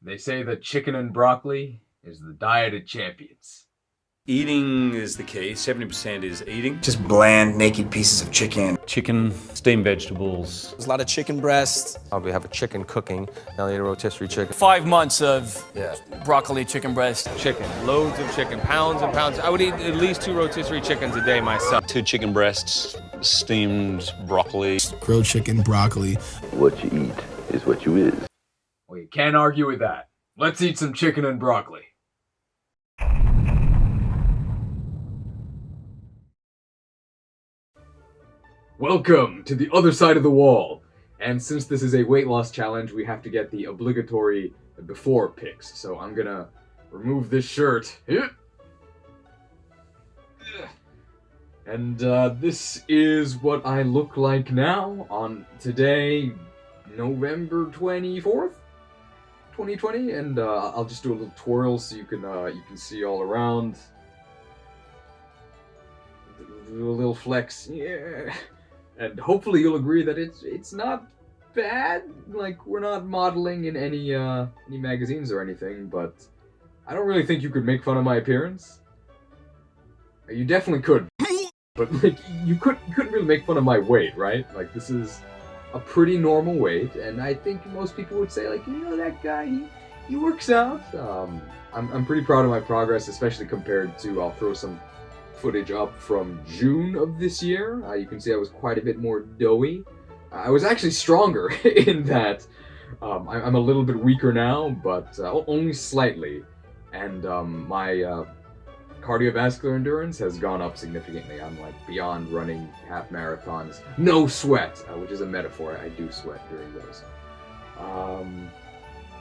They say that chicken and broccoli is the diet of champions. Eating is the case. 70% is eating. Just bland, naked pieces of chicken. Chicken, steamed vegetables. There's a lot of chicken breasts. We have a chicken cooking, now you rotisserie chicken. 5 months of broccoli chicken breast. Chicken, loads of chicken, pounds and pounds. I would eat at least 2 rotisserie chickens a day myself. 2 chicken breasts, steamed broccoli. Grilled chicken, broccoli. What you eat is what you is. Well, you can't argue with that. Let's eat some chicken and broccoli. Welcome to the other side of the wall. And since this is a weight loss challenge, we have to get the obligatory before pics. So I'm gonna remove this shirt. And this is what I look like now on today, November 24th, 2020. And I'll just do a little twirl so you can see all around. Do a little flex, yeah. And hopefully you'll agree that it's not bad. Like, we're not modeling in any magazines or anything, but I don't really think you could make fun of my appearance. You definitely could, but like you couldn't really make fun of my weight, right? Like, this is a pretty normal weight, and I think most people would say, like, you know, that guy, he works out. I'm pretty proud of my progress, especially compared to, I'll throw some footage up from June of this year. You can see I was quite a bit more doughy. I was actually stronger in that. I'm a little bit weaker now, but only slightly. And my cardiovascular endurance has gone up significantly. I'm like beyond running half marathons. No sweat, which is a metaphor. I do sweat during those.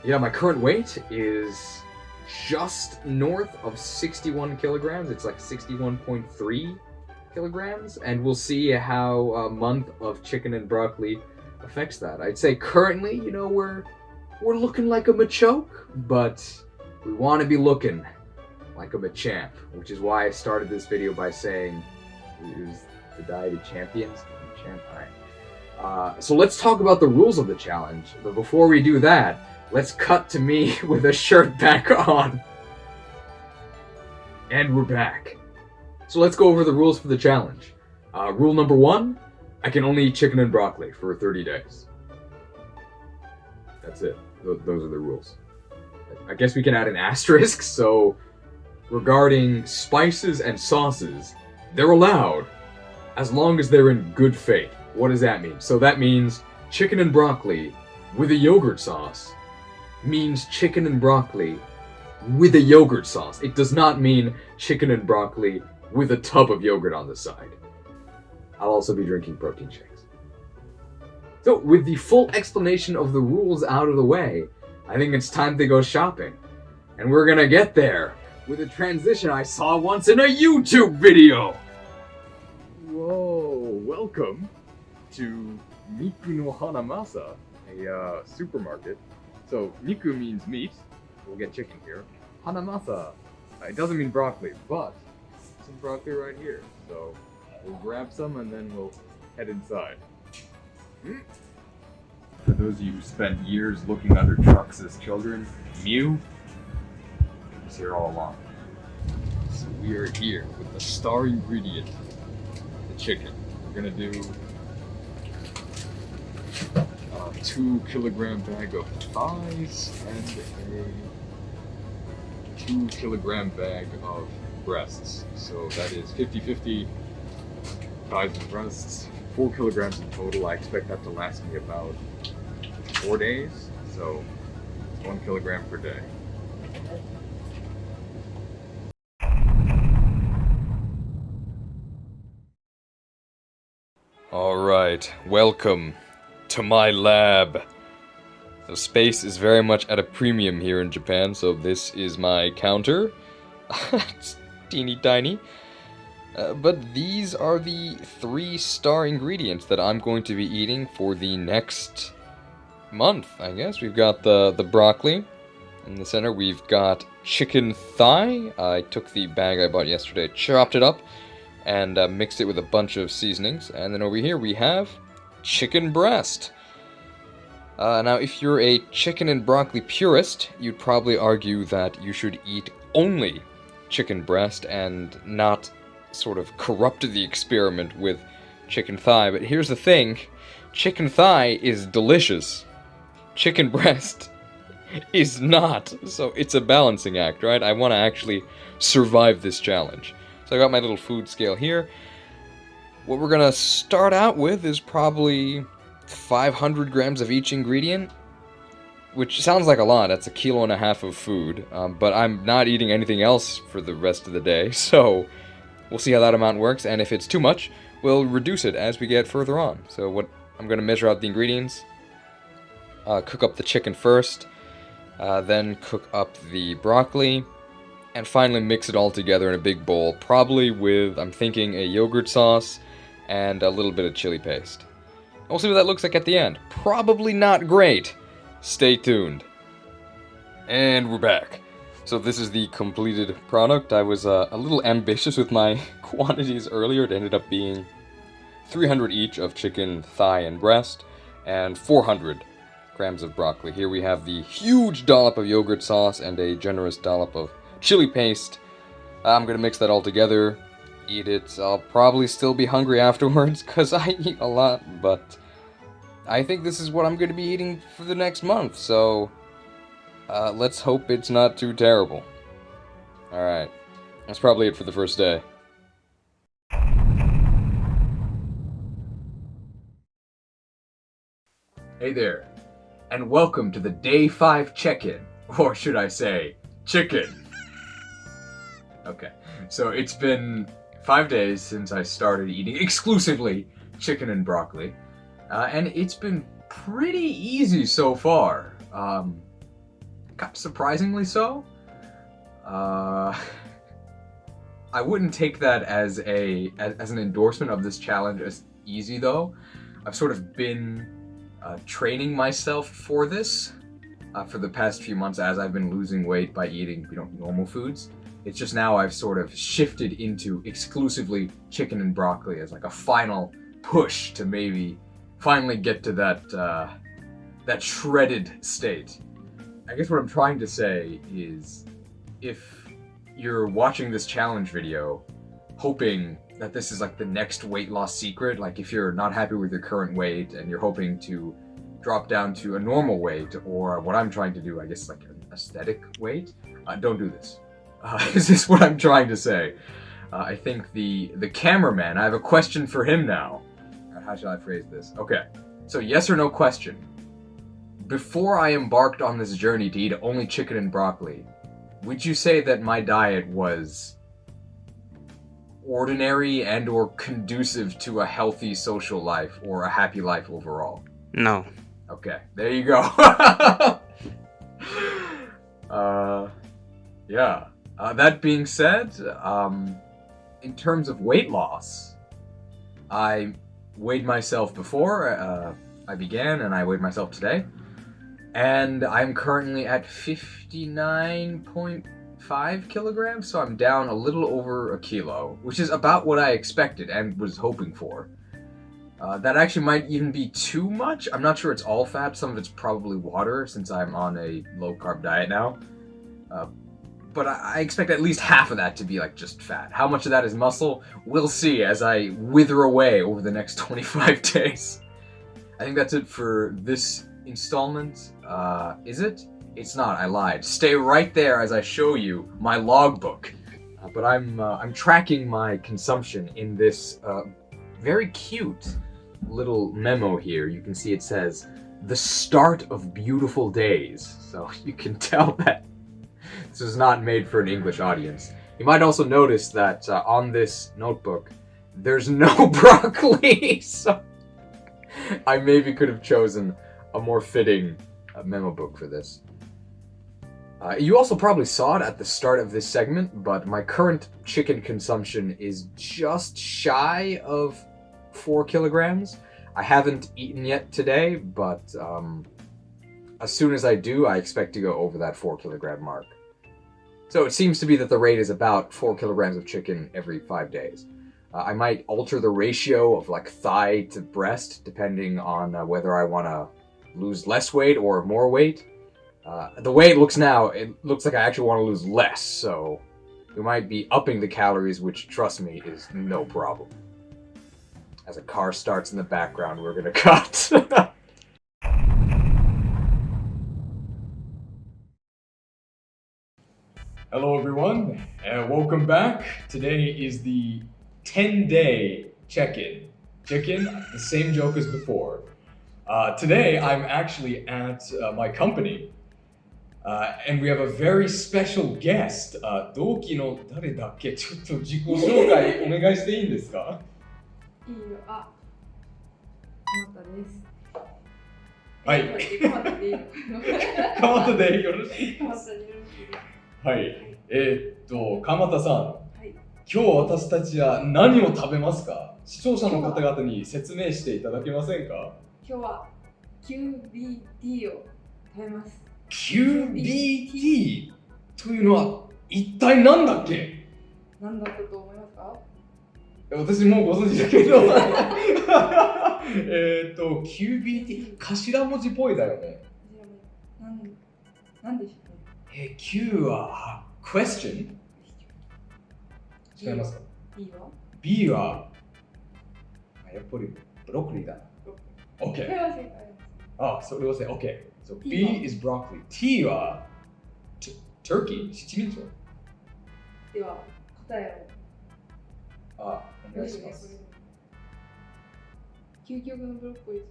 Yeah, my current weight is just north of 61 kilograms. It's like 61.3 kilograms, and we'll see how a month of chicken and broccoli affects that. I'd say currently, you know, we're looking like a Machop, but we want to be looking like a Machamp, which is why I started this video by saying it was the diet of champions. Machamp, alright. So let's talk about the rules of the challenge, but before we do that, let's cut to me with a shirt back on. And we're back. So let's go over the rules for the challenge. Rule number 1, I can only eat chicken and broccoli for 30 days. That's it. Those are the rules. I guess we can add an asterisk, so regarding spices and sauces, they're allowed as long as they're in good faith. What does that mean? So that means chicken and broccoli with a yogurt sauce means chicken and broccoli with a yogurt sauce. It does not mean chicken and broccoli with a tub of yogurt on the side. I'll also be drinking protein shakes. So, with the full explanation of the rules out of the way, I think it's time to go shopping. And we're gonna get there with a transition I saw once in a YouTube video! Whoa, welcome to Miku no Hanamasa, a supermarket. So, Miku means meat. We'll get chicken here. Hanamasa, it doesn't mean broccoli, but some broccoli right here. So, we'll grab some and then we'll head inside. For those of you who spent years looking under trucks as children, Mew was here all along. So we are here with the star ingredient, the chicken. We're gonna do a 2 kilogram bag of thighs and a 2 kilogram bag of breasts. So that is 50-50 thighs and breasts. 4 kilograms in total. I expect that to last me about 4 days. So 1 kilogram per day. Alright, welcome to my lab. The space is very much at a premium here in Japan, so this is my counter. It's teeny tiny. But these are the 3-star ingredients that I'm going to be eating for the next month, I guess. We've got the broccoli in the center. We've got chicken thigh. I took the bag I bought yesterday, chopped it up, and mixed it with a bunch of seasonings. And then over here we have chicken breast. Now, if you're a chicken and broccoli purist, you'd probably argue that you should eat only chicken breast and not sort of corrupt the experiment with chicken thigh. But here's the thing, chicken thigh is delicious. Chicken breast is not. So it's a balancing act, right? I want to actually survive this challenge. So I got my little food scale here. What we're gonna start out with is probably 500 grams of each ingredient, which sounds like a lot. That's 1.5 kilograms of food, but I'm not eating anything else for the rest of the day, so we'll see how that amount works, and if it's too much, we'll reduce it as we get further on. So what I'm going to measure out the ingredients, cook up the chicken first, then cook up the broccoli, and finally mix it all together in a big bowl, probably with, I'm thinking, a yogurt sauce and a little bit of chili paste. We'll see what that looks like at the end. Probably not great. Stay tuned. And we're back. So this is the completed product. I was a little ambitious with my quantities earlier. It ended up being 300 each of chicken thigh and breast, and 400 grams of broccoli. Here we have the huge dollop of yogurt sauce and a generous dollop of chili paste. I'm gonna mix that all together, eat it. I'll probably still be hungry afterwards because I eat a lot, but I think this is what I'm gonna be eating for the next month, so let's hope it's not too terrible. Alright, that's probably it for the first day. Hey there, and welcome to the Day 5 check-in, or should I say, chicken. Okay, so it's been 5 days since I started eating exclusively chicken and broccoli, and it's been pretty easy so far. Surprisingly so. I wouldn't take that as an endorsement of this challenge as easy though. I've sort of been training myself for this for the past few months as I've been losing weight by eating, normal foods. It's just now I've sort of shifted into exclusively chicken and broccoli as like a final push to maybe finally get to that shredded state. I guess what I'm trying to say is, if you're watching this challenge video hoping that this is like the next weight loss secret, like if you're not happy with your current weight and you're hoping to drop down to a normal weight, or what I'm trying to do, I guess like an aesthetic weight, don't do this. Is this what I'm trying to say? I think the cameraman, I have a question for him now. How shall I phrase this? Okay, so yes or no question. Before I embarked on this journey to eat only chicken and broccoli, would you say that my diet was ordinary and or conducive to a healthy social life or a happy life overall? No. Okay, there you go. Yeah. That being said, in terms of weight loss, I weighed myself before I began, and I weighed myself today. And I'm currently at 59.5 kilograms, so I'm down a little over 1 kilo, which is about what I expected and was hoping for. That actually might even be too much. I'm not sure it's all fat. Some of it's probably water, since I'm on a low-carb diet now. But I expect at least half of that to be like just fat. How much of that is muscle? We'll see as I wither away over the next 25 days. I think that's it for this installment. Is it? It's not, I lied. Stay right there as I show you my logbook. But I'm tracking my consumption in this very cute little memo here. You can see it says, the start of beautiful days. So you can tell that this is not made for an English audience. You might also notice that on this notebook, there's no broccoli. So I maybe could have chosen a more fitting memo book for this. You also probably saw it at the start of this segment, but my current chicken consumption is just shy of 4 kilograms. I haven't eaten yet today, but as soon as I do, I expect to go over that 4 kilogram mark. So it seems to be that the rate is about 4 kilograms of chicken every 5 days. I might alter the ratio of like thigh to breast depending on whether I want to lose less weight or more weight. The way it looks now, it looks like I actually want to lose less, so we might be upping the calories, which, trust me, is no problem. As a car starts in the background, we're gonna cut. Hello everyone, and welcome back. Today is the 10-day check-in. Check-in, the same joke as before. Today I'm actually at my company, and we have a very special guest. 同期の誰だっけ？ちょっと自己紹介お願いしていいんですか？いいよ。あ、鎌田です。はい。鎌田でいいの？鎌田でよろしい？鎌田でよろしいです。はい。鎌田さん。はい。今日私たちは何を食べますか？視聴者の方々に説明していただけませんか？今日は QBT を食べます。QBT というのは一体何だっけ？何だったと思いますか？私もうご存知だけどQBT 頭文字っぽいだよね。何でしょうね。Q はquestion？ 違いますか？ B は？ B はやっぱりブロッコリーだな。OK。それは正解です。あ、それは正解。OK。So B is broccoli. T はturkey 七面鳥。では答えを。あ、お願いします。究極のブロッコリー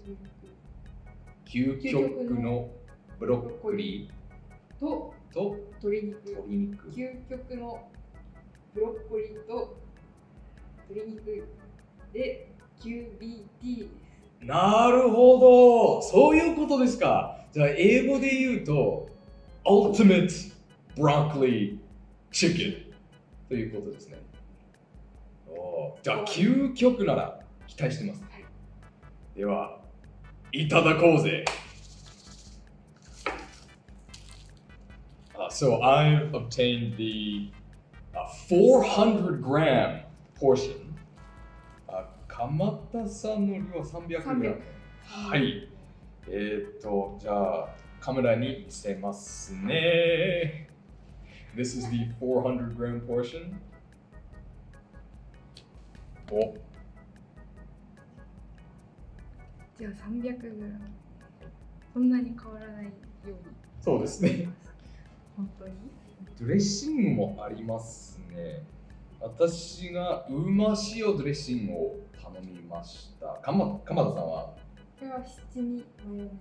究極のブロッコリーと鶏肉。究極のブロッコリーと鶏肉で QBT です。なるほど、そういうことですか。じゃあ英語で言うと Ultimate Broccoli Chicken ということですね。じゃあ究極なら期待してます。はい、では、いただこうぜ。So I've obtained the 400-gram portion. 鎌田さんの量は300g。はい。じゃあカメラに見せますね。This is the 400-gram portion. お。じゃあ 300g。そんなに変わらないように。そうですね。本当に？ドレッシングもありますね。私がうま塩ドレッシングを頼みました。鎌田さんは？これは七味マヨネーズ。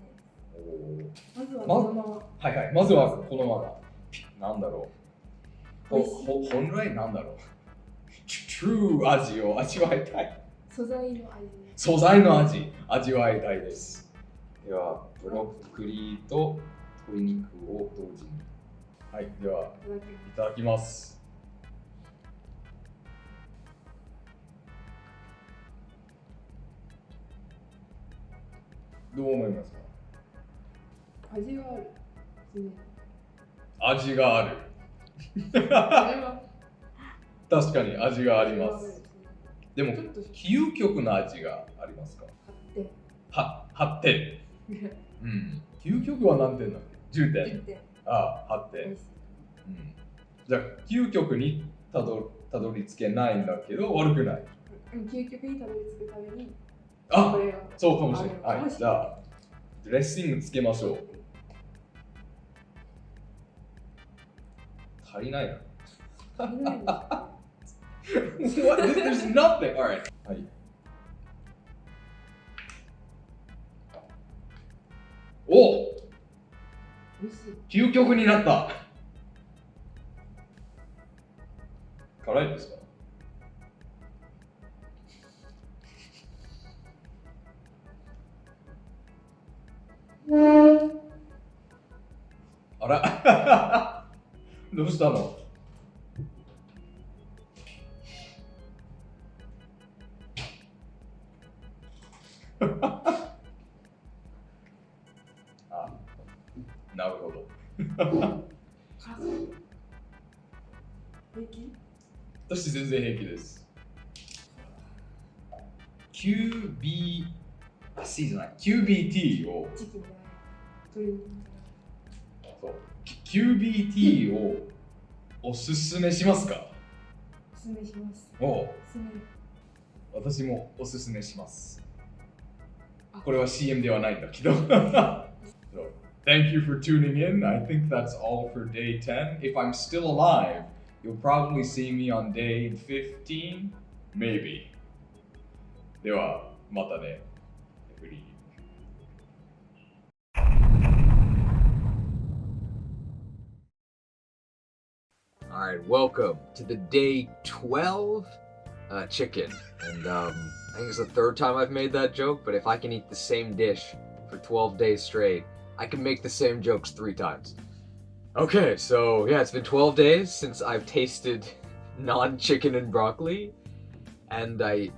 まずはこのまま。はいはい。まずはこのまま。なんだろう。本来なんだろう。True 味を味わいたい。素材の味。素材の味わいたいです。では、ブロッコリーと鶏肉を同時に。はい、では、いただきます。どう思いますか？味がある。味がある。確かに味があります。でも、究極の味がありますか？8点。うん。究極は何点なの？10点。10点。ああ、8点。うん。じゃあ、究極にたどり着けないんだけど、悪くない。究極にたどり着くために、あ、そうかもしれない。はい、じゃあ、ドレッシングつけましょう。足りないな。足りないんですか？ What? There's nothing. Alright. はい。お！究極になった。辛いですか？あらどうしたの？あ、なるほど。平気？私全然平気です。QBC じゃない QBT をチキンじゃない。鶏肉。そう QBT をおすすめしますか？おすすめします。おおすすめ。私もおすすめします。あこれは CM ではないんだけど。So, thank you for tuning in. I think that's all for day 10. If I'm still alive, you'll probably see me on day 15, maybe. では、またね。Alright, welcome to the day 12 chicken. And I think it's the third time I've made that joke, but if I can eat the same dish for 12 days straight, I can make the same jokes 3 times. Okay, so yeah, it's been 12 days since I've tasted non-chicken and broccoli, and I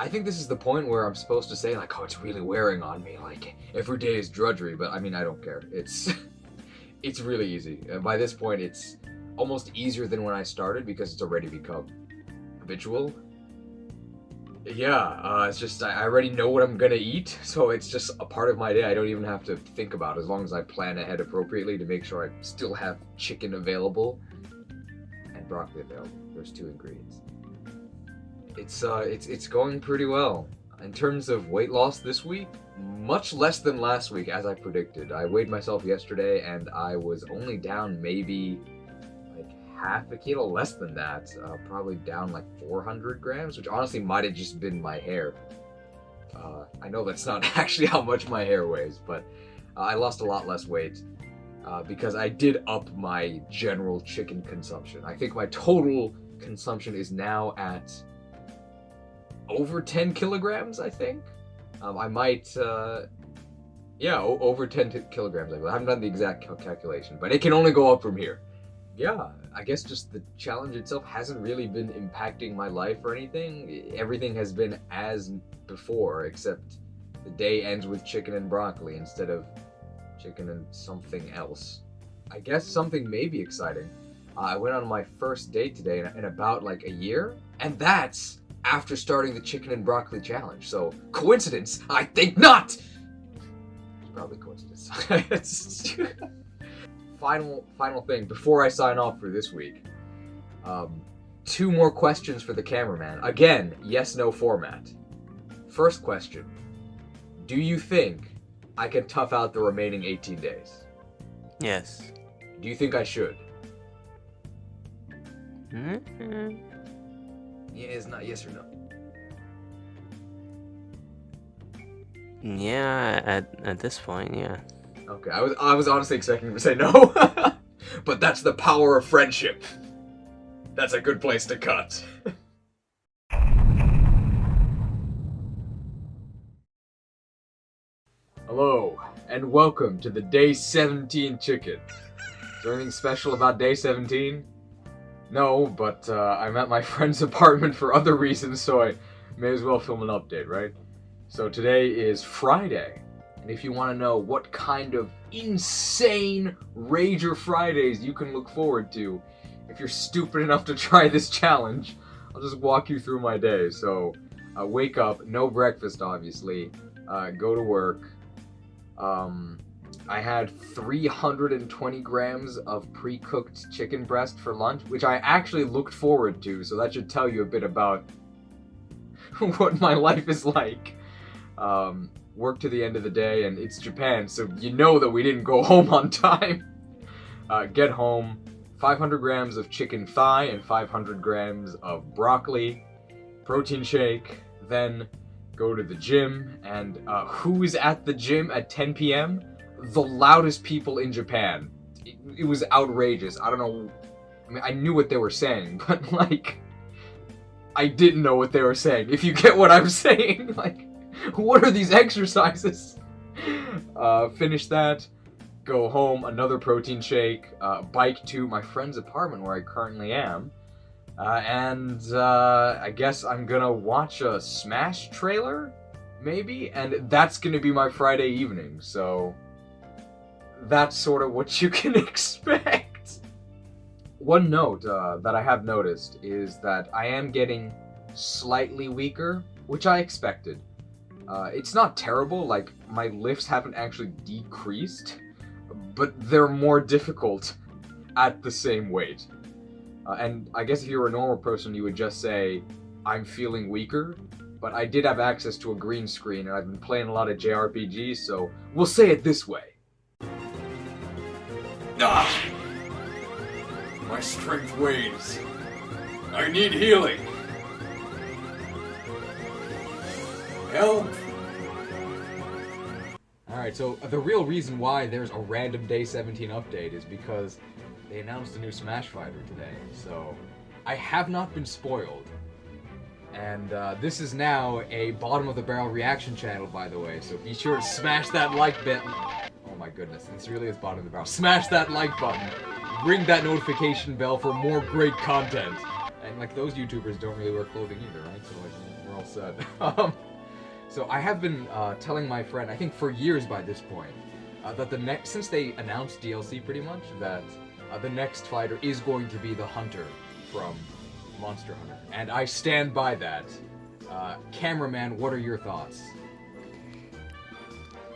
think this is the point where I'm supposed to say, like, oh, it's really wearing on me, like, every day is drudgery, but I mean, I don't care. It's really easy. By this point, it's almost easier than when I started because it's already become habitual. Yeah, it's just, I already know what I'm gonna eat, so it's just a part of my day I don't even have to think about, as long as I plan ahead appropriately to make sure I still have chicken available and broccoli available. There's 2 ingredients. It's going pretty well. In terms of weight loss this week, much less than last week, as I predicted. I weighed myself yesterday and I was only down maybe like half a kilo, less than that, probably down like 400 grams, which honestly might have just been my hair. I know that's not actually how much my hair weighs, but I lost a lot less weight because I did up my general chicken consumption. I think my total consumption is now at over 10 kilograms, I think. I might, yeah, over 10 kilograms. I haven't done the exact calculation, but it can only go up from here. Yeah, I guess just the challenge itself hasn't really been impacting my life or anything. Everything has been as before, except the day ends with chicken and broccoli instead of chicken and something else. I guess something may be exciting. I went on my first date today in about like a year, and that's after starting the chicken and broccoli challenge. So, coincidence? I think not! It's probably coincidence. Final thing before I sign off for this week. 2 more questions for the cameraman. Again, yes/no format. First question. Do you think I can tough out the remaining 18 days? Yes. Do you think I should? Mm-hmm. Yeah, it's not yes or no. Yeah, at this point, yeah. Okay, I was honestly expecting him to say no. But that's the power of friendship. That's a good place to cut. Hello, and welcome to the Day 17 Chicken. Is there anything special about Day 17? No, but I'm at my friend's apartment for other reasons, so I may as well film an update, right? So today is Friday, and if you want to know what kind of insane Rager Fridays you can look forward to, if you're stupid enough to try this challenge, I'll just walk you through my day. So, wake up, no breakfast obviously, go to work. I had 320 grams of pre-cooked chicken breast for lunch, which I actually looked forward to, so that should tell you a bit about what my life is like. Work to the end of the day, and it's Japan, so you know that we didn't go home on time. Get home, 500 grams of chicken thigh and 500 grams of broccoli, protein shake, then go to the gym, and who is at the gym at 10 p.m.? The loudest people in Japan. It was outrageous. I don't know. I mean, I knew what they were saying, but like, I didn't know what they were saying. If you get what I'm saying, like, what are these exercises? Finish that. Go home. Another protein shake. Bike to my friend's apartment where I currently am. And I guess I'm gonna watch a Smash trailer, maybe? And that's gonna be my Friday evening, so that's sort of what you can expect. One note that I have noticed is that I am getting slightly weaker, which I expected. It's not terrible, like, my lifts haven't actually decreased, but they're more difficult at the same weight. And I guess if you were a normal person, you would just say, I'm feeling weaker, but I did have access to a green screen, and I've been playing a lot of JRPGs, so we'll say it this way. Ah! My strength wanes. I need healing. Help! Alright, so the real reason why there's a random Day 17 update is because they announced a new Smash Fighter today, so I have not been spoiled. And this is now a bottom-of-the-barrel reaction channel, by the way, so be sure to smash that like button. Oh my goodness, this really is bottom of the barrel. Smash that like button, ring that notification bell for more great content. And like, those YouTubers don't really wear clothing either, right? So like, we're all set. So I have been telling my friend, I think for years by this point, that since they announced DLC pretty much, that the next fighter is going to be the Hunter from Monster Hunter. And I stand by that. Cameraman, what are your thoughts?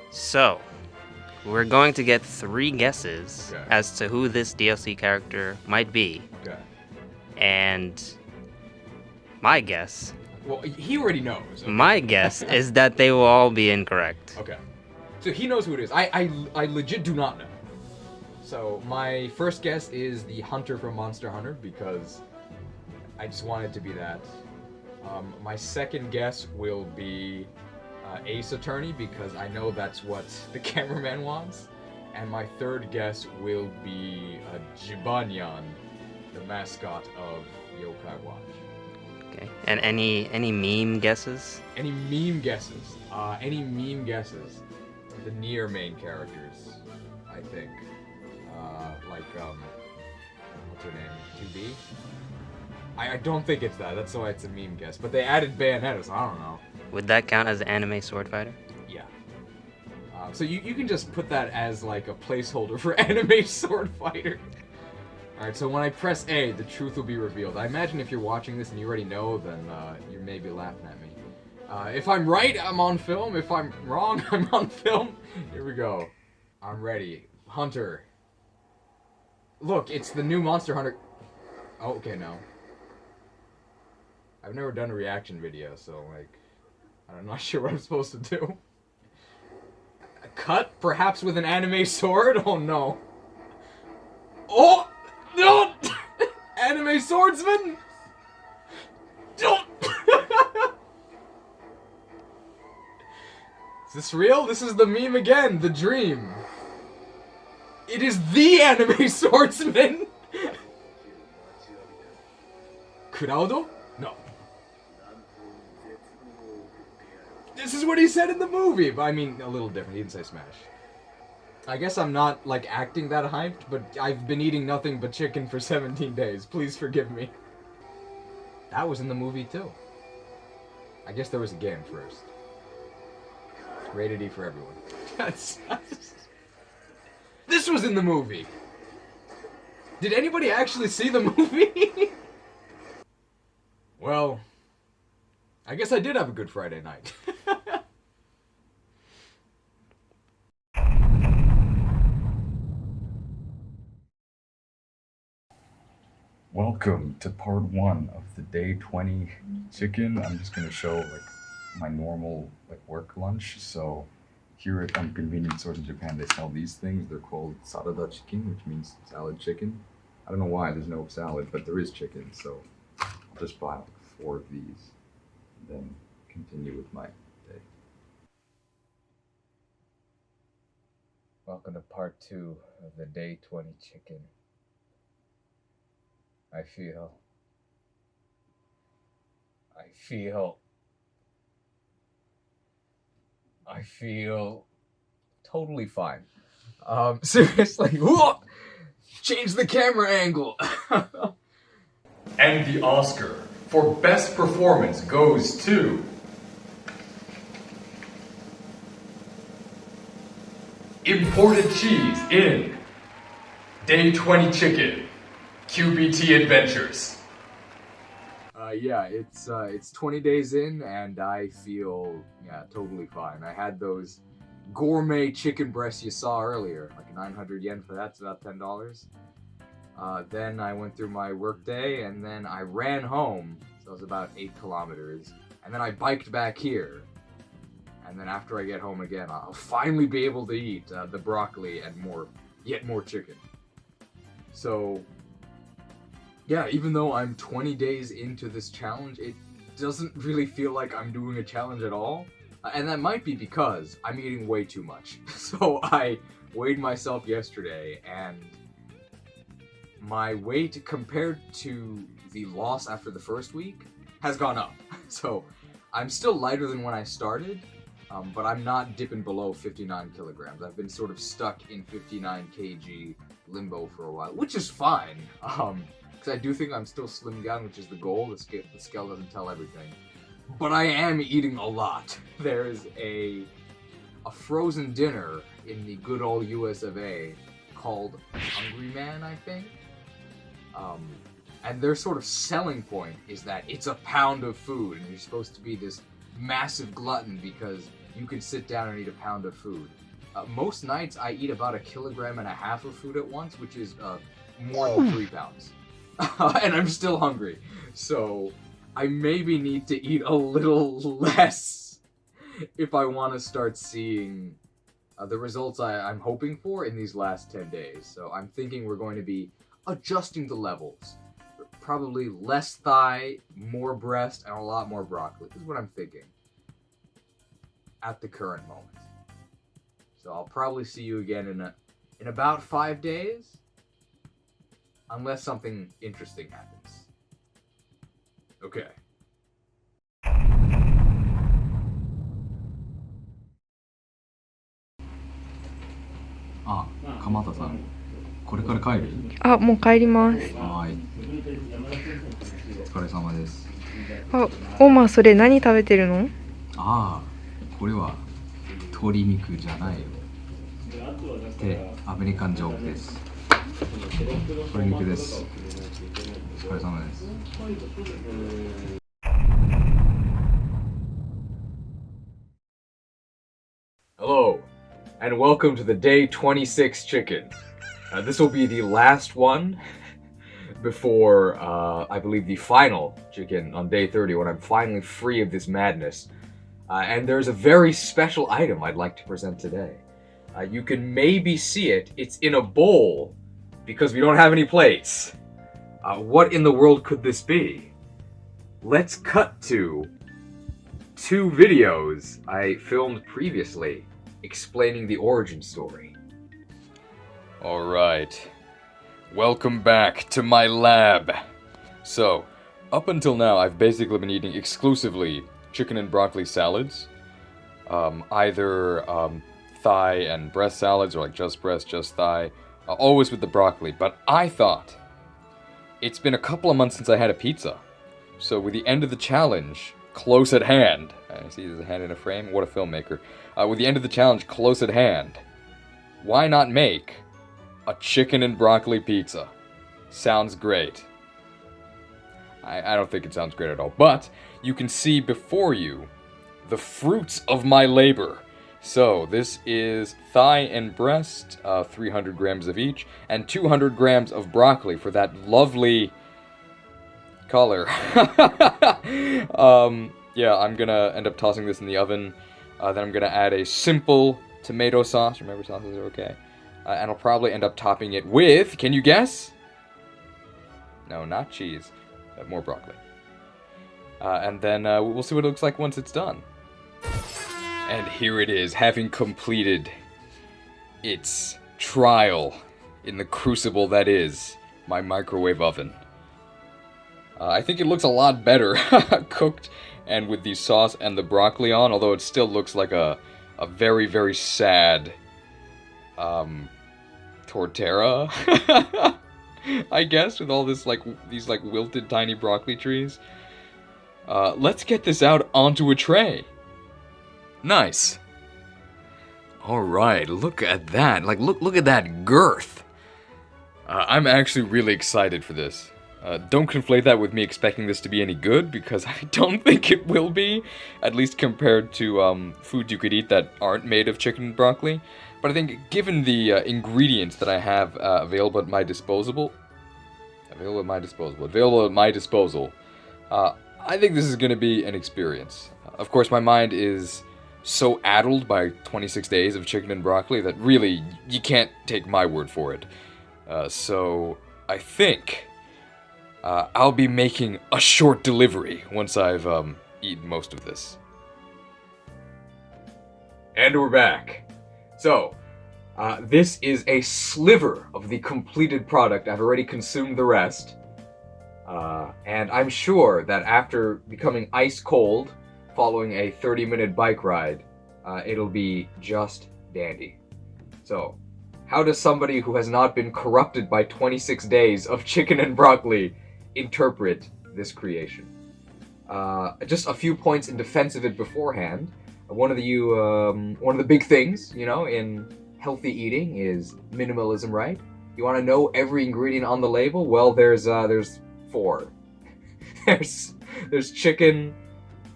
So, we're going to get 3 guesses Okay. as to who this DLC character might be. Okay. And my guess, Well, he already knows. Okay. my guess is that they will all be incorrect. Okay. So he knows who it is. I legit do not know. So my first guess is the Hunter from Monster Hunter, because I just want it to be that. My second guess will be Ace Attorney, because I know that's what the cameraman wants. And my third guess will be Jibanyan, the mascot of Yokai Watch. Okay. And any meme guesses? Any meme guesses? Any meme guesses? The near main characters, I think. What's her name? 2B? I don't think it's that. That's why it's a meme guess. But they added Bayonetta, so I don't know. Would that count as an anime sword fighter? Yeah. So you can just put that as like a placeholder for anime sword fighter. Alright, so when I press A, the truth will be revealed. I imagine if you're watching this and you already know, then you're maybe laughing at me. If I'm right, I'm on film. If I'm wrong, I'm on film. Here we go. I'm ready. Hunter. Look, it's the new Monster Hunter. Oh, okay, no. I've never done a reaction video, so, like, I'm not sure what I'm supposed to do. A cut? Perhaps with an anime sword? Oh, no. Oh! No! Anime swordsman? Don't! Is this real? This is the meme again, the dream. It is the anime swordsman! Kuraudo? No. This is what he said in the movie! I mean, a little different, he didn't say Smash. I guess I'm not, like, acting that hyped, but I've been eating nothing but chicken for 17 days. Please forgive me. That was in the movie, too. I guess there was a game first. Rated E for everyone. This was in the movie! Did anybody actually see the movie? Well, I guess I did have a good Friday night. Welcome to part 1 of the day 20 chicken. I'm just gonna show like my normal like work lunch. So here at convenience stores in Japan, they sell these things. They're called sarada chicken, which means salad chicken. I don't know why there's no salad, but there is chicken. So I'll just buy like 4 of these, and then continue with my day. Welcome to part 2 of the day 20 chicken. I feel totally fine. Seriously, whoa! Change the camera angle. And the Oscar for best performance goes to imported cheese in Day 20 Chicken QBT Adventures. Yeah, it's 20 days in, and I feel totally fine. I had those gourmet chicken breast you saw earlier, like 900 yen for that's about $10. Then I went through my work day, and then I ran home, so it was about 8 kilometers, and then I biked back here. And then after I get home again, I'll finally be able to eat the broccoli and yet more chicken. So, yeah, even though I'm 20 days into this challenge, it doesn't really feel like I'm doing a challenge at all. And that might be because I'm eating way too much. So I weighed myself yesterday, and my weight compared to the loss after the first week has gone up. So I'm still lighter than when I started, but I'm not dipping below 59 kilograms. I've been sort of stuck in 59 kg limbo for a while, which is fine. Because I do think I'm still slimming down, which is the goal. The scale doesn't tell everything. But I am eating a lot. There's a frozen dinner in the good old US of A called Hungry Man, I think. And their sort of selling point is that it's a pound of food, and you're supposed to be this massive glutton because you can sit down and eat a pound of food. Most nights I eat about 1.5 kilograms of food at once, which is more than 3 pounds. And I'm still hungry. So I maybe need to eat a little less if I want to start seeing the results I'm hoping for in these last 10 days. So I'm thinking we're going to be adjusting the levels. Probably less thigh, more breast, and a lot more broccoli. This is what I'm thinking at the current moment. So I'll probably see you again in about 5 days, unless something interesting happens. Okay. あ、鎌田さん、これから帰る？あ、もう帰ります。はい。お疲れ様です。あ、オーマーそれ何食べてるの？ああ、これは鶏肉じゃないよ。ってアメリカンジョークです。鶏肉です。お疲れ様です。Hello, and welcome to the day 26 chicken. This will be the last one before, I believe, the final chicken on day 30 when I'm finally free of this madness. And there's a very special item I'd like to present today. You can maybe see it. It's in a bowl because we don't have any plates. What in the world could this be? Let's cut to 2 videos I filmed previously explaining the origin story. Alright. Welcome back to my lab. So, up until now, I've basically been eating exclusively chicken and broccoli salads. Either thigh and breast salads, or like just breast, just thigh. Always with the broccoli. But I thought, it's been a couple of months since I had a pizza. So with the end of the challenge close at hand, I see there's a hand in a frame, what a filmmaker. With the end of the challenge close at hand, why not make a chicken and broccoli pizza? Sounds great. I don't think it sounds great at all, but you can see before you the fruits of my labor. So this is thigh and breast, 300 grams of each, and 200 grams of broccoli for that lovely color. Yeah, I'm gonna end up tossing this in the oven. Then I'm gonna add a simple tomato sauce. Remember, sauces are okay. And I'll probably end up topping it with, can you guess? No, not cheese. More broccoli. And then we'll see what it looks like once it's done. And here it is, having completed its trial in the crucible that is my microwave oven. I think it looks a lot better cooked and with the sauce and the broccoli on, although it still looks like a very, very sad tortera, I guess, with all this these wilted tiny broccoli trees. Let's get this out onto a tray. Nice. All right, look at that. Look at that girth. I'm actually really excited for this. Don't conflate that with me expecting this to be any good, because I don't think it will be, at least compared to foods you could eat that aren't made of chicken and broccoli. But I think given the ingredients that I have available at my disposal, I think this is going to be an experience. Of course, my mind is so addled by 26 days of chicken and broccoli that really, you can't take my word for it. So, I think I'll be making a short delivery once I've eaten most of this. And we're back. So, this is a sliver of the completed product. I've already consumed the rest. And I'm sure that after becoming ice cold, following a 30-minute bike ride, it'll be just dandy. So, how does somebody who has not been corrupted by 26 days of chicken and broccoli interpret this creation? Just a few points in defense of it beforehand. One of the big things, in healthy eating is minimalism, right? You want to know every ingredient on the label? Well, there's 4. there's chicken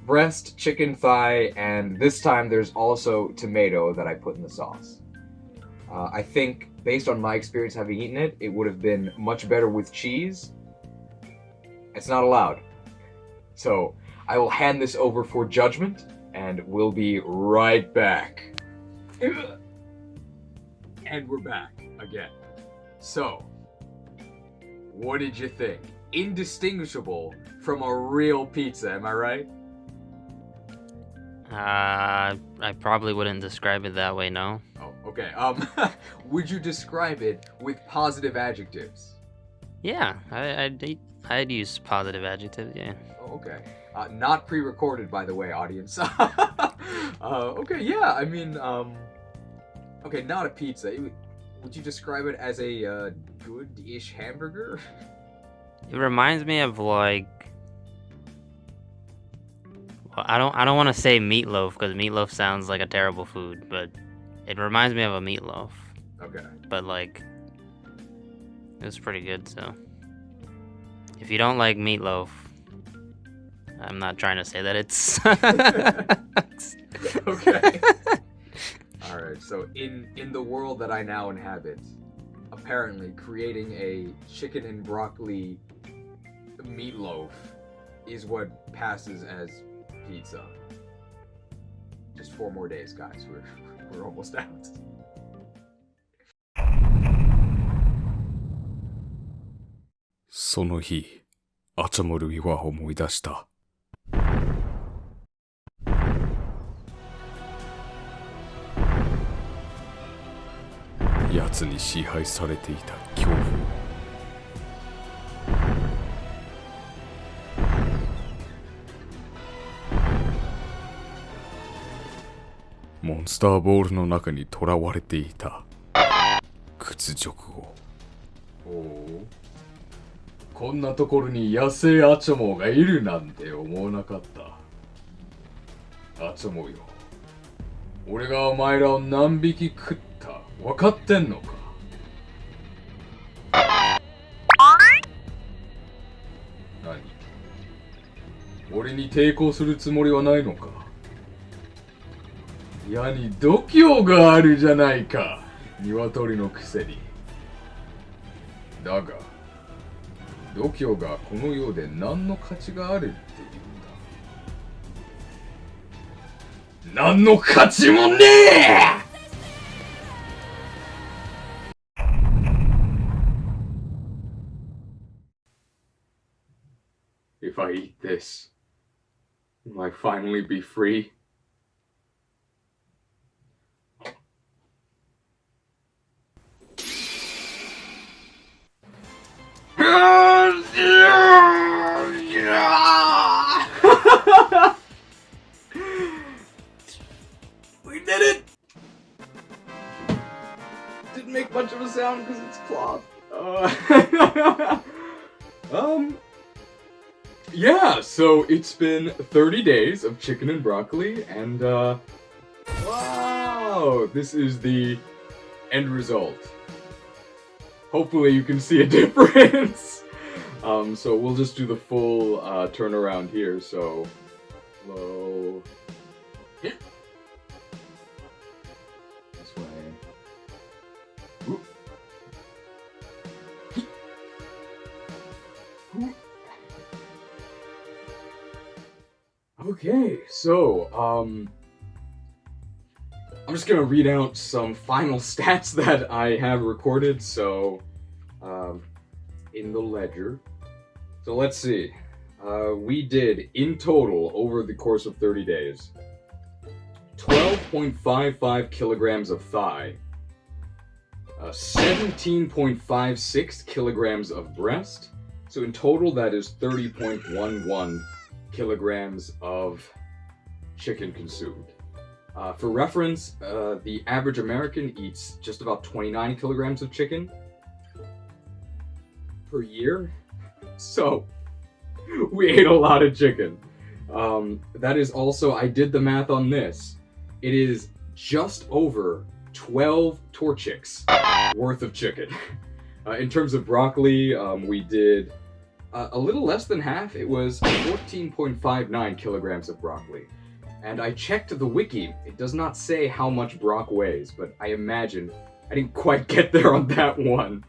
breast, chicken thigh, and this time there's also tomato that I put in the sauce. I think, based on my experience having eaten it, it would have been much better with cheese. It's not allowed. So, I will hand this over for judgment, and we'll be right back. And we're back again. So, what did you think? Indistinguishable from a real pizza, am I right? I probably wouldn't describe it that way, no. Oh, okay. Would you describe it with positive adjectives? Yeah, I'd use positive adjectives, yeah. Oh, okay. Not pre-recorded, by the way, audience. Okay, yeah, I mean, okay, not a pizza. Would you describe it as a good-ish hamburger? It reminds me of like, well, I don't want to say meatloaf because meatloaf sounds like a terrible food, but it reminds me of a meatloaf. Okay. But like, it was pretty good. So, if you don't like meatloaf, I'm not trying to say that it's. Okay. All right. So in the world that I now inhabit, apparently creating a chicken and broccoli meatloaf is what passes as pizza. Just 4 more days, guys. We're almost out. その日、アチャモルイは思い出した。奴に支配されていた恐怖。モンスターボールの中に囚われていた屈辱を。おお。こんなところに野生アチョモがいるなんて思わなかった。アチョモよ。俺がお前らを何匹食った分かってんのか。何？俺に抵抗するつもりはないのか。矢に度胸があるじゃないか。鶏のくせに。だが、度胸がこの世で何の価値があるって言うんだ。何の価値もねえ！If I eat this, will I finally be free? We did it! Didn't make much of a sound because it's cloth. Yeah, so it's been 30 days of chicken and broccoli, and wow, this is the end result. Hopefully you can see a difference. So we'll just do the full turnaround here. So low, hit. This way. Ooh. Okay, so I'm just gonna read out some final stats that I have recorded. So in the ledger. So let's see. We did in total over the course of 30 days 12.55 kilograms of thigh, 17.56 kilograms of breast. So in total, that is 30.11 kilograms of chicken consumed. For reference, the average American eats just about 29 kilograms of chicken per year. So we ate a lot of chicken. That is also, I did the math on this. It is just over 12 Torchics worth of chicken. In terms of broccoli, we did a little less than half. It was 14.59 kilograms of broccoli. And I checked the wiki. It does not say how much Brock weighs, but I imagine I didn't quite get there on that one.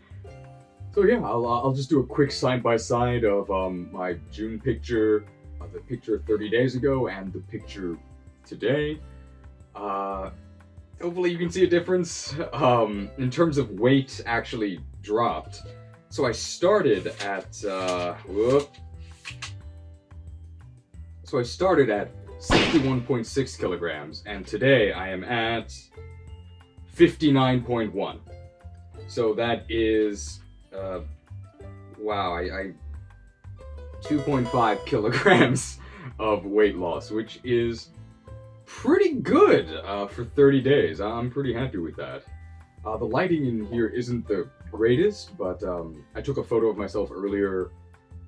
So yeah, I'll just do a quick side-by-side of my June picture, the picture 30 days ago, and the picture today. Hopefully you can see a difference. In terms of weight actually dropped. So I started at, So I started at 61.6 kilograms, and today I am at 59.1. So that is, wow, I 2.5 kilograms of weight loss, which is pretty good for 30 days. I'm pretty happy with that. The lighting in here isn't the greatest, but I took a photo of myself earlier.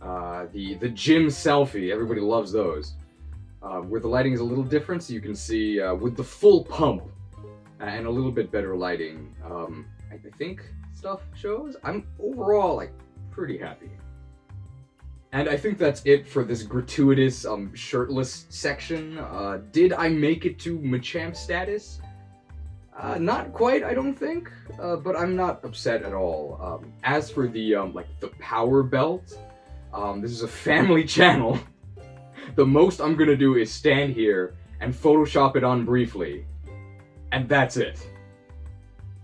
The gym selfie, everybody loves those. Where the lighting is a little different, so you can see with the full pump and a little bit better lighting. I think stuff shows. I'm overall like pretty happy. And I think that's it for this gratuitous shirtless section. Did I make it to Machamp status? Not quite, I don't think, but I'm not upset at all. As for the like the power belt, this is a family channel. The most I'm gonna do is stand here and Photoshop it on briefly, and that's it.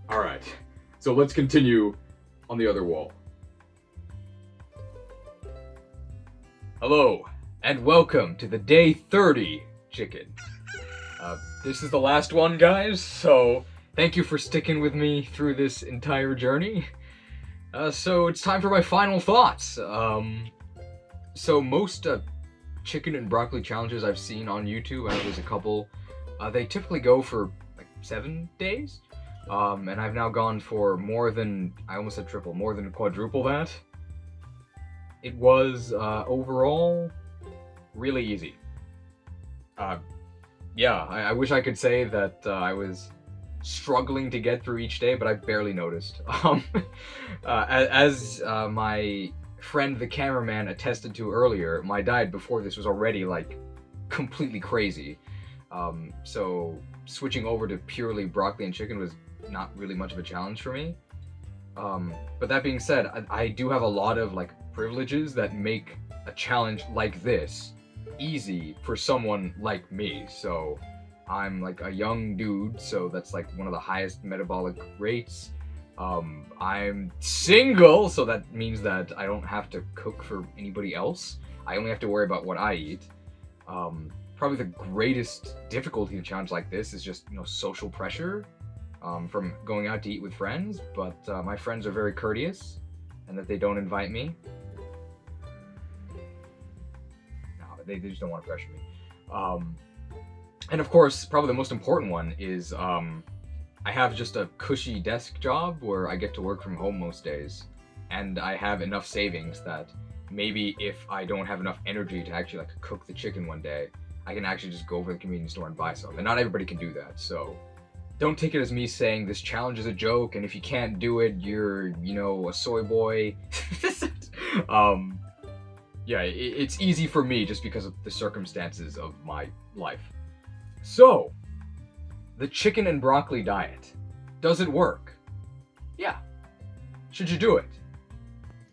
All right, so let's continue on the other wall. Hello, and welcome to the day 30 chicken. This is the last one, guys, so thank you for sticking with me through this entire journey. So it's time for my final thoughts. So most chicken and broccoli challenges I've seen on YouTube, I know there's a couple, they typically go for like 7 days. And I've now gone for more than, I almost said triple, more than quadruple that. It was, overall, really easy. Yeah, I wish I could say that I was struggling to get through each day, but I barely noticed. As my friend the cameraman attested to earlier, my diet before this was already, like, completely crazy. So switching over to purely broccoli and chicken was not really much of a challenge for me. But that being said, I do have a lot of, like, privileges that make a challenge like this easy for someone like me. So I'm like a young dude, so that's like one of the highest metabolic rates. I'm single, so that means that I don't have to cook for anybody else. I only have to worry about what I eat. Probably the greatest difficulty in a challenge like this is just, you know, social pressure from going out to eat with friends, but my friends are very courteous and that they don't invite me. They just don't want to pressure me. And of course, probably the most important one is I have just a cushy desk job where I get to work from home most days. And I have enough savings that maybe if I don't have enough energy to actually like cook the chicken one day, I can actually just go over to the convenience store and buy some. And not everybody can do that, so don't take it as me saying this challenge is a joke and if you can't do it, you're, you know, a soy boy. Yeah, it's easy for me just because of the circumstances of my life. So, the chicken and broccoli diet. Does it work? Yeah. Should you do it?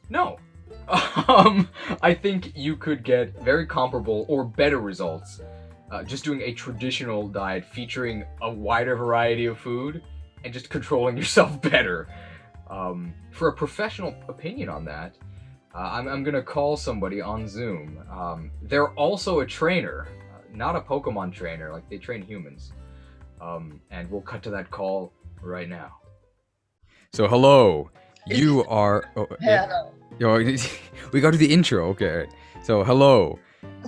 No. I think you could get very comparable or better results just doing a traditional diet featuring a wider variety of food and just controlling yourself better. For a professional opinion on that, I'm gonna call somebody on Zoom. They're also a trainer, not a Pokemon trainer, like they train humans. And we'll cut to that call right now. So hello, you are. Hello. We got to the intro. Okay. So hello,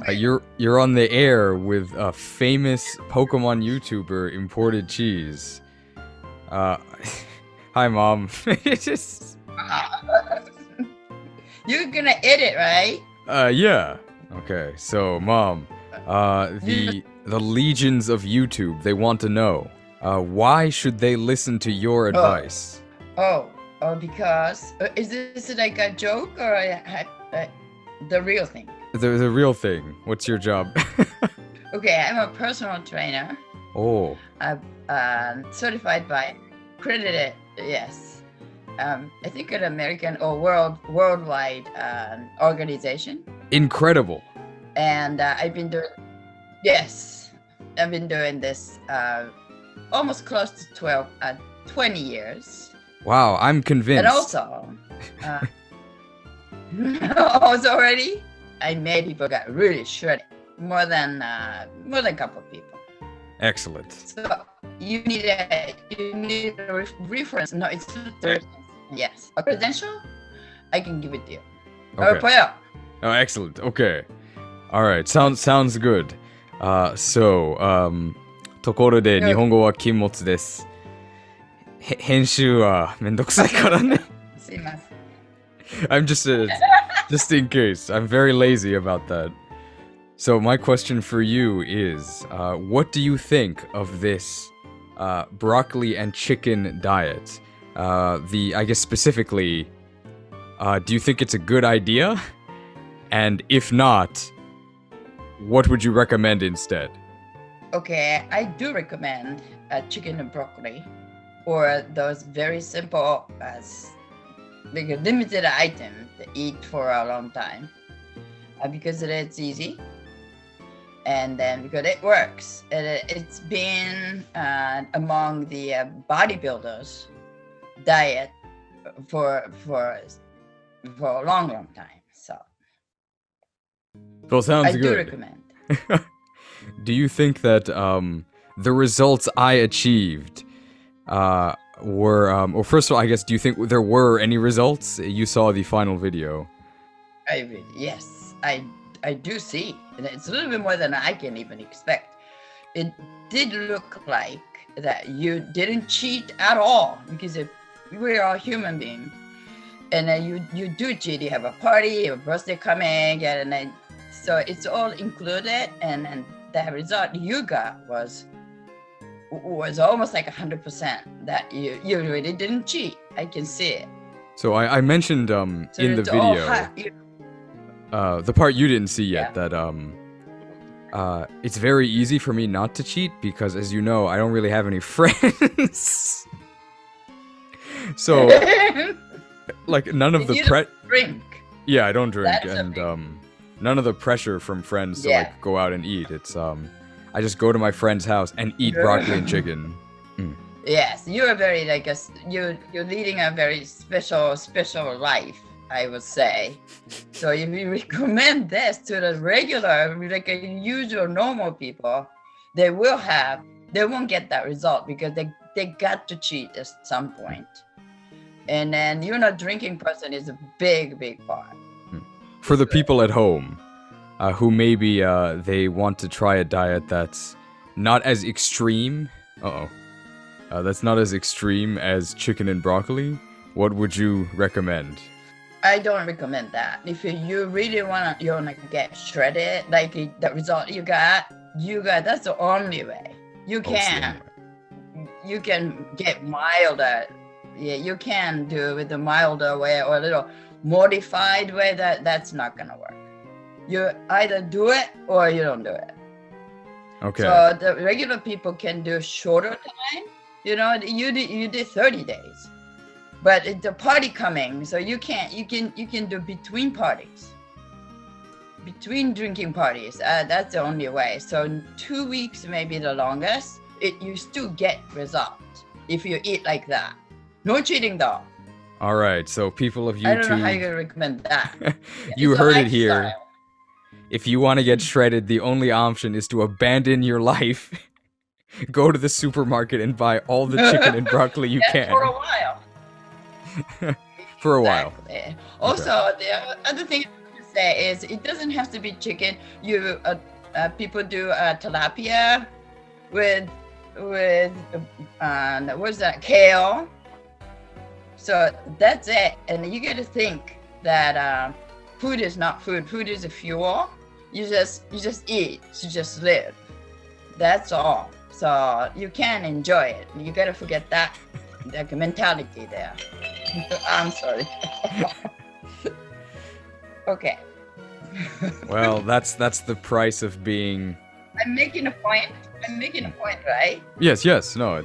you're on the air with a famous Pokemon YouTuber, Imported Cheese. Hi, Mom. Just. You're gonna edit, right? Yeah. Okay. So, Mom, the legions of YouTube, they want to know, why should they listen to your advice? Because is this like a joke or the real thing? The real thing. What's your job? Okay, I'm a personal trainer. Oh. I'm certified by accredited, yes. I think an American or worldwide organization. Incredible. And I've been doing this almost close to 20 years. Wow, I'm convinced. And also, already, I made people get really shredded. More than a couple of people. Excellent. So you need a reference. No, it's yes, a credential. I can give it to you. Okay. Oh, excellent. Okay. All right. Sounds good. ところで日本語は禁物です。編集はめんどくさいからね。すいません。I'm just in case. I'm very lazy about that. So my question for you is, what do you think of this broccoli and chicken diet? I guess specifically, do you think it's a good idea? And if not, what would you recommend instead? Okay, I do recommend chicken and broccoli, or those very simple like a limited item to eat for a long time, because it's easy, and then because it works, and it's been among the bodybuilders' diet for a long time. So, well, sounds I good. do recommend. Do you think that the results I achieved were, well, first of all, I guess, do you think there were any results? You saw the final video. Yes, I do see. And it's a little bit more than I can even expect. It did look like that you didn't cheat at all, because we are human beings. And then you do cheat. You have a party, a birthday coming, and then so it's all included. And the result you got was almost like 100% that you really didn't cheat. I can see it. So I mentioned in the video, the part you didn't see yet, that it's very easy for me not to cheat because, as you know, I don't really have any friends. So, like, none of the drink. Yeah, I don't drink, That's and none of the pressure from friends to like go out and eat. It's I just go to my friend's house and eat broccoli and chicken. Yes, you're very you're leading a very special life, I would say. So if you recommend this to the regular, like a usual normal people, they won't get that result because they got to cheat at some point. And then you're not drinking person is a big part. For the people at home, who maybe they want to try a diet that's not as extreme. That's not as extreme as chicken and broccoli. What would you recommend? I don't recommend that. If you really wanna get shredded, like the result you got, that's the only way. You can get milder. Yeah, you can do it with the milder way or a little modified way. That's not gonna work. You either do it or you don't do it. Okay. So the regular people can do shorter time. You know, you did 30 days, but it's a party coming, so you can do between parties, between drinking parties. That's the only way. So 2 weeks may be the longest. You still get results if you eat like that. No cheating though. All right. So people of YouTube, I don't know how you can recommend that. you It's a heard it here. lifestyle. If you want to get shredded, the only option is to abandon your life. Go to the supermarket and buy all the chicken and broccoli you can. For a while. For a while. Exactly. Also, the other thing to say is it doesn't have to be chicken. You people do tilapia with what's that, kale. So that's it. And you got to think that food is not food. Food is a fuel. You just eat. You just live. That's all. So you can enjoy it. You got to forget that mentality there. I'm sorry. Okay. Well, that's the price of being. I'm making a point, right? Yes. No,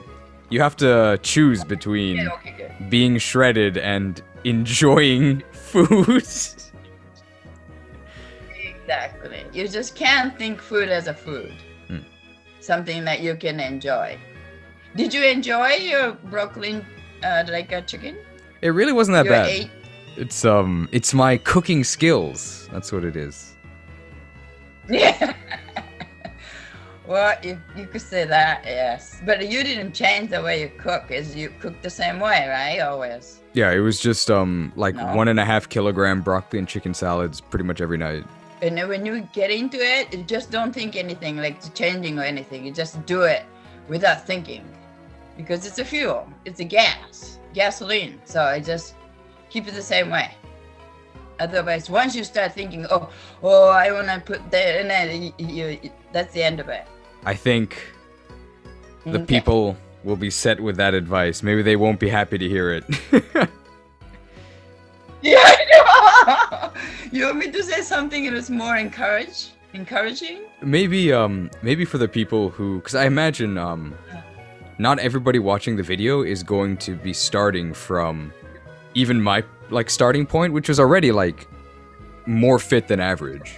you have to choose between Yeah, okay, good. being shredded and enjoying food. Exactly. You just can't think food as a food. Something that you can enjoy. Did you enjoy your broccoli like a chicken? It really wasn't that You bad. ate- It's my cooking skills. That's what it is. Yeah. Well, you could say that, yes. But you didn't change the way you cook. Is you cook the same way, right? Always. Yeah, it was just like No. 1.5 kilogram broccoli and chicken salads pretty much every night. And then when you get into it, you just don't think anything like changing or anything. You just do it without thinking, because it's a fuel. It's a gasoline. So I just keep it the same way. Otherwise, once you start thinking, oh, I want to put that, and then that's the end of it. I think the Okay. people will be set with that advice. Maybe they won't be happy to hear it. Yeah, I know. You want me to say something that is more encouraging? Maybe for the people who, because I imagine not everybody watching the video is going to be starting from even my starting point, which was already more fit than average.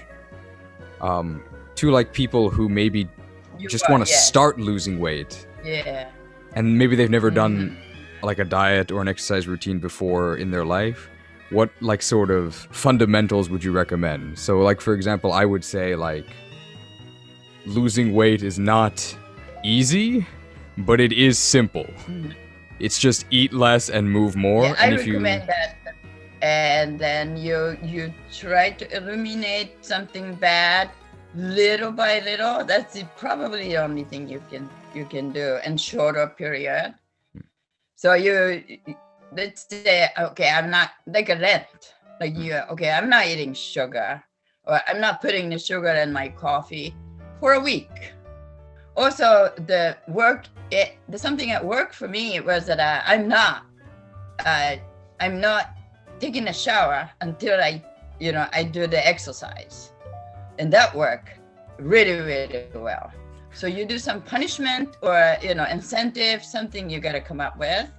To people who maybe just want to start losing weight, Yeah. and maybe they've never done a diet or an exercise routine before in their life. What sort of fundamentals would you recommend? So for example, I would say losing weight is not easy, but it is simple. It's just eat less and move more. Yeah, and I recommend that. And then you try to eliminate something bad little by little. That's probably the only thing you can do in shorter period. So let's say, okay, I'm not like a Lent. Okay, I'm not eating sugar, or I'm not putting the sugar in my coffee for a week. Also, the something at work for me was that I'm not taking a shower until I do the exercise, and that worked really, really well. So you do some punishment or incentive, something you gotta come up with.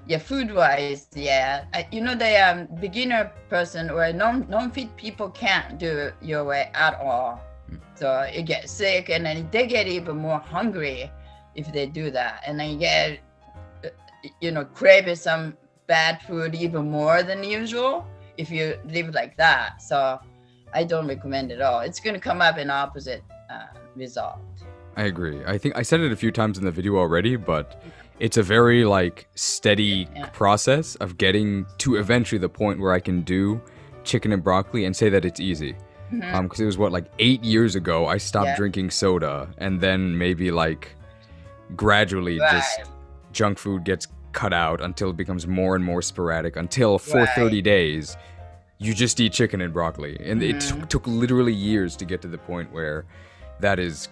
Yeah, food-wise, yeah. The beginner person or non-fit people can't do your way at all. So you get sick, and then they get even more hungry if they do that, and then you get, craving some bad food even more than usual if you live like that. So I don't recommend it at all. It's gonna come up in opposite result. I agree. I think I said it a few times in the video already, but it's a very steady process of getting to eventually the point where I can do chicken and broccoli and say that it's easy. Because it was 8 years ago I stopped drinking soda, and then maybe gradually just junk food gets cut out until it becomes more and more sporadic, until for 30 days you just eat chicken and broccoli. And it took literally years to get to the point where that is,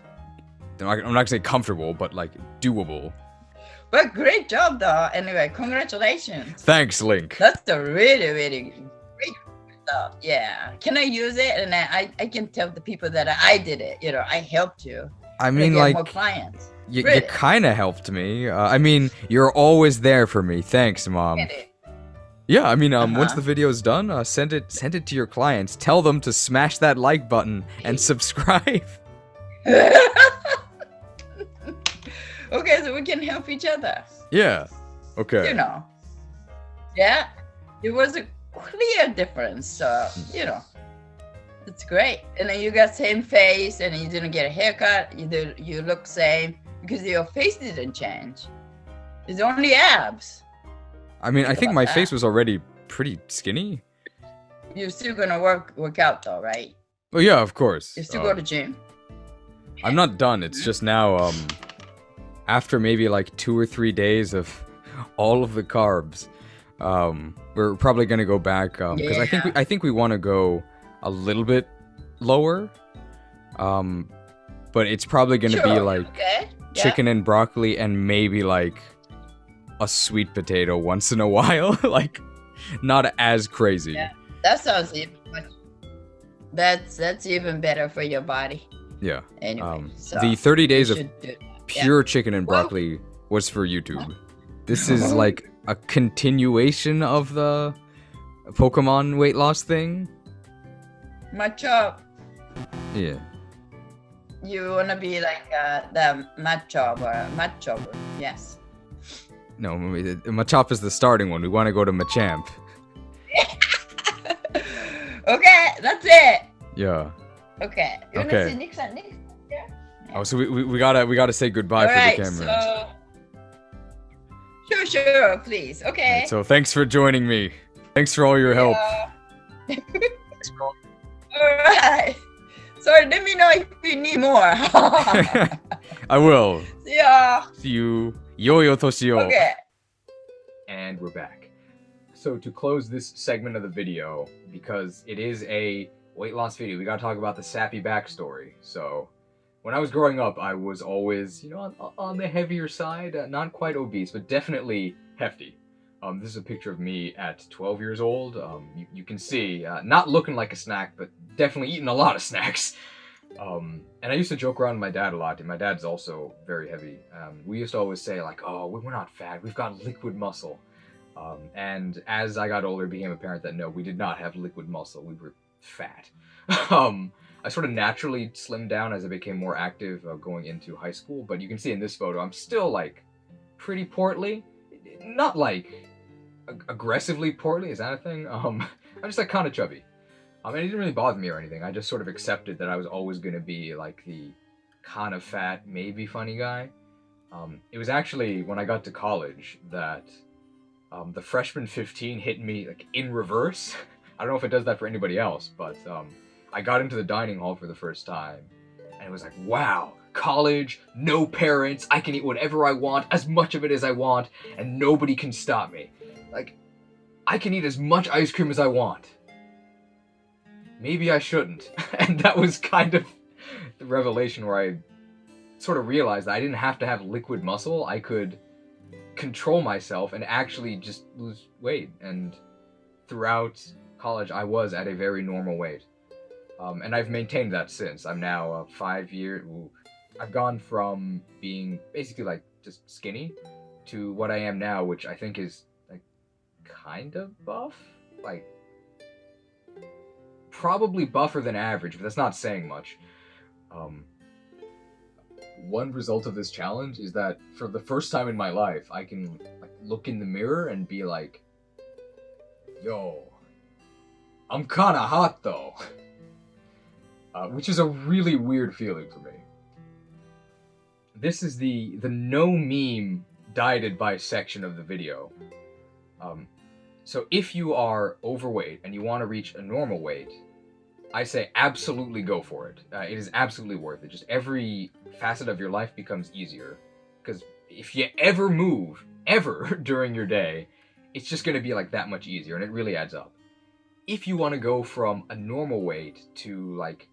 I'm not gonna say comfortable, but doable. But great job though. Anyway, congratulations. Thanks, Link. That's a really, really great. So yeah, can I use it? And I can tell the people that I did it. You know, I helped you. I to mean, get like, more clients. you Really? kind of helped me. I mean, you're always there for me. Thanks, Mom. Yeah, I mean, once the video's done, send it to your clients. Tell them to smash that like button and subscribe. Okay, so we can help each other. Yeah. Okay. You know. Yeah, it was a clear difference. So you know, it's great. And then you got same face, and you didn't get a haircut. You look same because your face didn't change. It's only abs. I mean, I think my face was already pretty skinny. You're still gonna work out though, right? Well, yeah, of course. You still go to gym. I'm not done. It's just now, after maybe like 2 or 3 days of all of the carbs, we're probably gonna go back because I think we want to go a little bit lower, but it's probably gonna be like chicken and broccoli and maybe like a sweet potato once in a while, like not as crazy. Yeah, that sounds even much. That's even better for your body. Yeah. Anyway, so the 30 days of should do that. pure chicken and broccoli was for YouTube. This is like a continuation of the Pokemon weight loss thing. Machop, Yeah. you wanna be like the Machop or Machop? Yes. No, Machop is the starting one. We want to go to Machamp. Okay, that's it. Yeah. Okay. You wanna Okay. see next? Yeah. Oh, so we gotta say goodbye for the camera. So sure, please. Okay. Alright, so thanks for joining me. Thanks for all your help. Alright. So let me know if you need more. I will. See ya. See you. Yo Toshio. Okay. And we're back. So to close this segment of the video, because it is a weight loss video, we gotta talk about the sappy backstory. So, when I was growing up, I was always, you know, on the heavier side, not quite obese, but definitely hefty. This is a picture of me at 12 years old. You can see, not looking like a snack, but definitely eating a lot of snacks. And I used to joke around with my dad a lot, and my dad's also very heavy. We used to always say, like, oh, we're not fat, we've got liquid muscle. And as I got older, it became apparent that no, we did not have liquid muscle, we were fat. I sort of naturally slimmed down as I became more active going into high school, but you can see in this photo, I'm still, like, pretty portly. Not, like, aggressively portly, is that a thing? I'm just, like, kind of chubby. And it didn't really bother me or anything. I just sort of accepted that I was always going to be, like, the kind of fat, maybe funny guy. It was actually when I got to college that the freshman 15 hit me, like, in reverse. I don't know if it does that for anybody else, but I got into the dining hall for the first time, and it was like, wow, college, no parents, I can eat whatever I want, as much of it as I want, and nobody can stop me. Like, I can eat as much ice cream as I want. Maybe I shouldn't. And that was kind of the revelation where I sort of realized that I didn't have to have liquid muscle. I could control myself and actually just lose weight. And throughout college, I was at a very normal weight. And I've maintained that since. I'm now 5 years... I've gone from being basically like just skinny to what I am now, which I think is like kind of buff. Like, probably buffer than average, but that's not saying much. One result of this challenge is that for the first time in my life, I can like look in the mirror and be like, yo, I'm kinda hot though. Which is a really weird feeling for me. This is the no meme diet advice section of the video. So if you are overweight and you want to reach a normal weight, I say absolutely go for it. It is absolutely worth it. Just every facet of your life becomes easier. Because if you ever move, ever, during your day, it's just going to be like that much easier, and it really adds up. If you want to go from a normal weight to like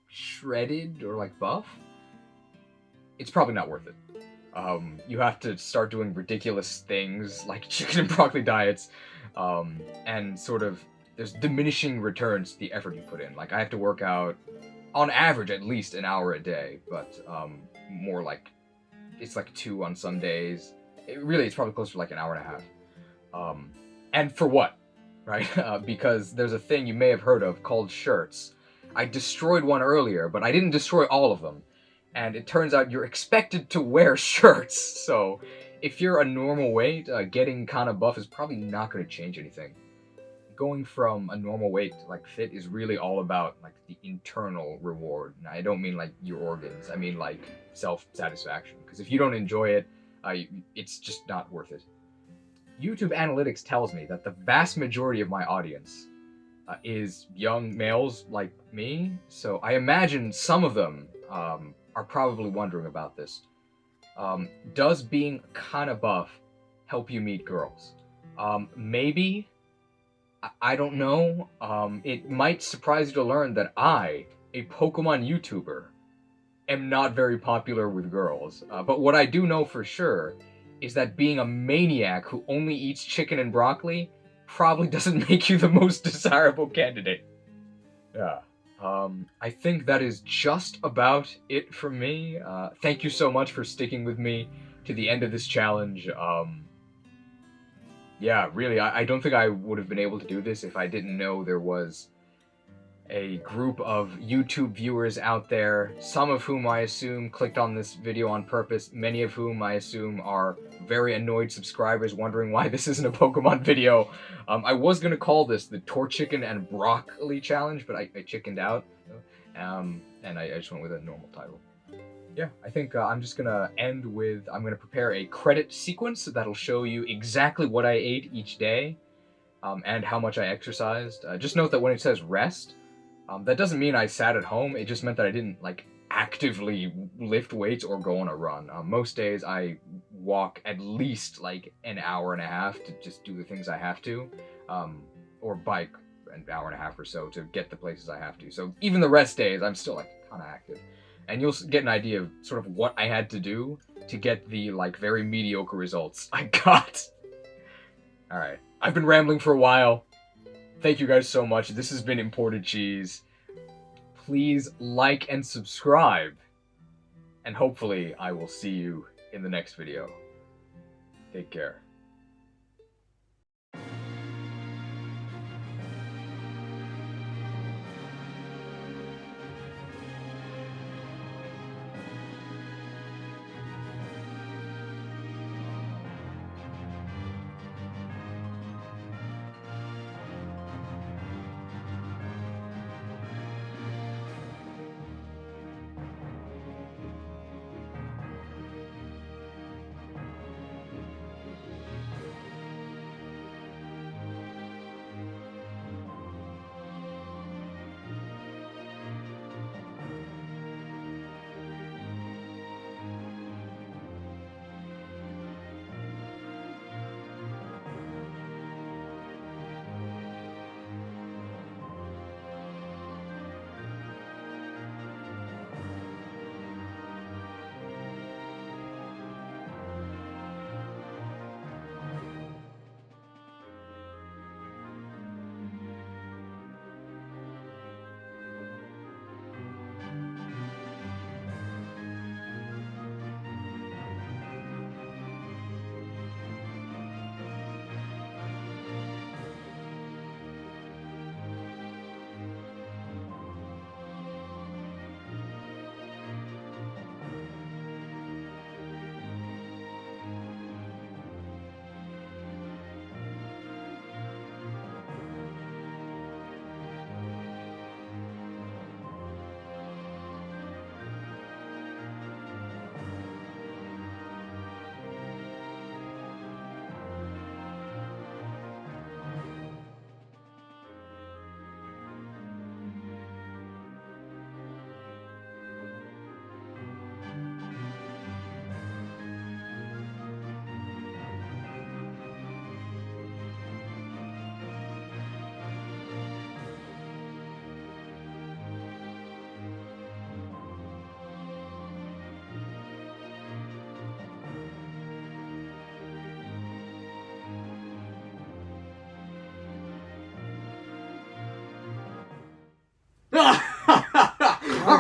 shredded or like buff, it's probably not worth it. You have to start doing ridiculous things like chicken and broccoli diets, and sort of there's diminishing returns to the effort you put in. Like, I have to work out, on average, at least an hour a day, but more like, it's like 2 on some days. It's probably closer to like an hour and a half. And for what? Right? Because there's a thing you may have heard of called shirts. I destroyed one earlier, but I didn't destroy all of them. And it turns out you're expected to wear shirts, so if you're a normal weight, getting kind of buff is probably not going to change anything. Going from a normal weight to like fit is really all about like the internal reward. And I don't mean like your organs, I mean like self-satisfaction. Because if you don't enjoy it, it's just not worth it. YouTube analytics tells me that the vast majority of my audience is young males like me, so I imagine some of them are probably wondering about this. Does being kind of buff help you meet girls? Maybe. I don't know. It might surprise you to learn that I, a Pokemon YouTuber, am not very popular with girls. But what I do know for sure is that being a maniac who only eats chicken and broccoli probably doesn't make you the most desirable candidate. Yeah. I think that is just about it from me. Thank you so much for sticking with me to the end of this challenge. Yeah, really, I don't think I would have been able to do this if I didn't know there was a group of YouTube viewers out there, some of whom I assume clicked on this video on purpose, many of whom I assume are very annoyed subscribers wondering why this isn't a Pokemon video. I was going to call this the Torchic and Broccoli Challenge, but I chickened out, and I just went with a normal title. Yeah, I think I'm just going to end with, I'm going to prepare a credit sequence that'll show you exactly what I ate each day, and how much I exercised. Just note that when it says rest, that doesn't mean I sat at home, it just meant that I didn't, like, actively lift weights or go on a run. Most days I walk at least, like, an hour and a half to just do the things I have to, or bike an hour and a half or so to get the places I have to. So even the rest days, I'm still, like, kind of active. And you'll get an idea of sort of what I had to do to get the, like, very mediocre results I got. Alright, I've been rambling for a while. Thank you guys so much. This has been Imported Cheese. Please like and subscribe. And hopefully I will see you in the next video. Take care.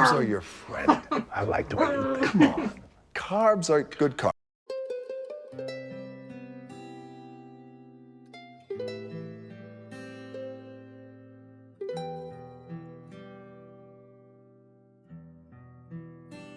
Carbs are your friend. I like the way you. Come on. Carbs are good carbs.